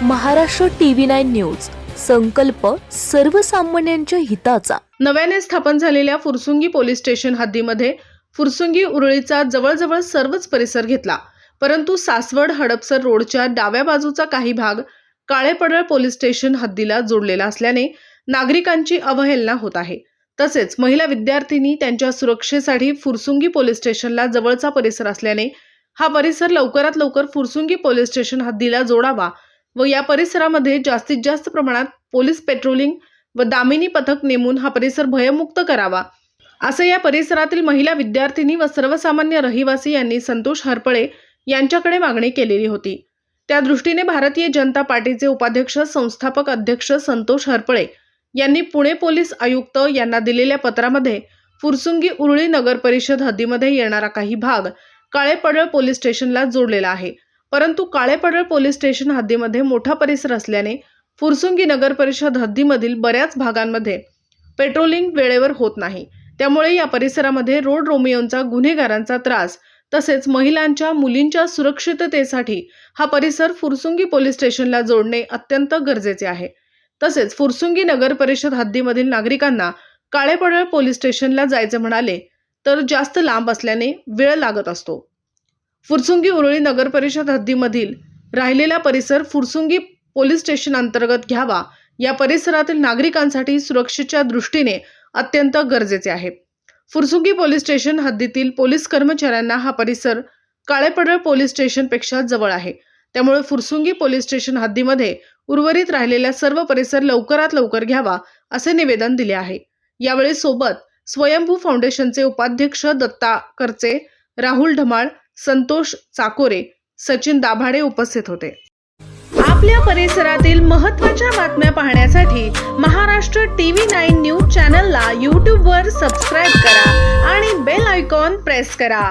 Maharashtra TV9 news, संकल्प सर्वसामान्यांच्या हिताचा। नव्याने स्थापन झालेल्या फुरसुंगी पोलीस स्टेशन हद्दीमध्ये फुरसुंगी उरळीचा जवळजवळ सर्वच परिसर घेतला, परंतु सासवड हडपसर रोडच्या डाव्या बाजूचा काही भाग काळेपडळ पोलीस स्टेशन हद्दीला जोडलेला असल्याने नागरिकांची अवहेलना होत आहे। तसेच महिला विद्यार्थिनी त्यांच्या सुरक्षेसाठी फुरसुंगी पोलीस स्टेशनला जवळचा परिसर असल्याने हा परिसर लवकरात लवकर फुरसुंगी पोलीस स्टेशन हद्दीला जोडावा व या परिसरामध्ये जास्तीत जास्त प्रमाणात पोलीस पेट्रोलिंग व दामिनी पथक नेमून हा परिसर भयमुक्त करावा, असं या परिसरातील महिला विद्यार्थिनी व सर्वसामान्य रहिवासी यांनी संतोष हरपळे यांच्याकडे मागणी केलेली होती। त्या दृष्टीने भारतीय जनता पार्टीचे उपाध्यक्ष संस्थापक अध्यक्ष संतोष हरपळे यांनी पुणे पोलीस आयुक्त यांना दिलेल्या पत्रामध्ये फुरसुंगी उरळी नगर परिषद हद्दीमध्ये येणारा काही भाग काळेपडळ पोलीस स्टेशनला जोडलेला आहे, परंतु काळेपडळ पोलीस स्टेशन हद्दीमध्ये मोठा परिसर असल्याने फुरसुंगी नगर परिषद हद्दीमधील बऱ्याच भागांमध्ये पेट्रोलिंग वेळेवर होत नाही। त्यामुळे या परिसरामध्ये रोड रोमियोंचा गुन्हेगारांचा त्रास तसेच महिलांच्या मुलींच्या सुरक्षिततेसाठी हा परिसर फुरसुंगी पोलीस स्टेशनला जोडणे अत्यंत गरजेचे आहे। तसेच फुरसुंगी नगर परिषद हद्दीमधील नागरिकांना काळेपडळ पोलीस स्टेशनला जायचे म्हणाले तर जास्त लांब असल्याने वेळ लागत असतो। फुरसुंगी उरळी नगर परिषद हद्दीमधील राहिलेला परिसर फुरसुंगी पोलीस स्टेशन अंतर्गत घ्यावा, या परिसरातील नागरिकांसाठी सुरक्षेच्या दृष्टीने अत्यंत गरजेचे आहे। फुरसुंगी पोलीस स्टेशन हद्दीतील पोलीस कर्मचाऱ्यांना हा परिसर काळेपडळ पोलीस स्टेशन पेक्षा जवळ आहे, त्यामुळे फुरसुंगी पोलीस स्टेशन हद्दीमध्ये उर्वरित राहिलेला सर्व परिसर लवकरात लवकर घ्यावा असे निवेदन दिले आहे। यावेळी सोबत स्वयंभू फाउंडेशनचे उपाध्यक्ष दत्ता करचे, राहुल ढमाळ, संतोष चाकोरे, सचिन दाभाडे उपस्थित होते। आपल्या परिसरातील महत्त्वाच्या बातम्या पाहण्यासाठी महाराष्ट्र TV9 न्यूज चॅनलला YouTube वर सबस्क्राइब करा आणि बेल आयकॉन प्रेस करा।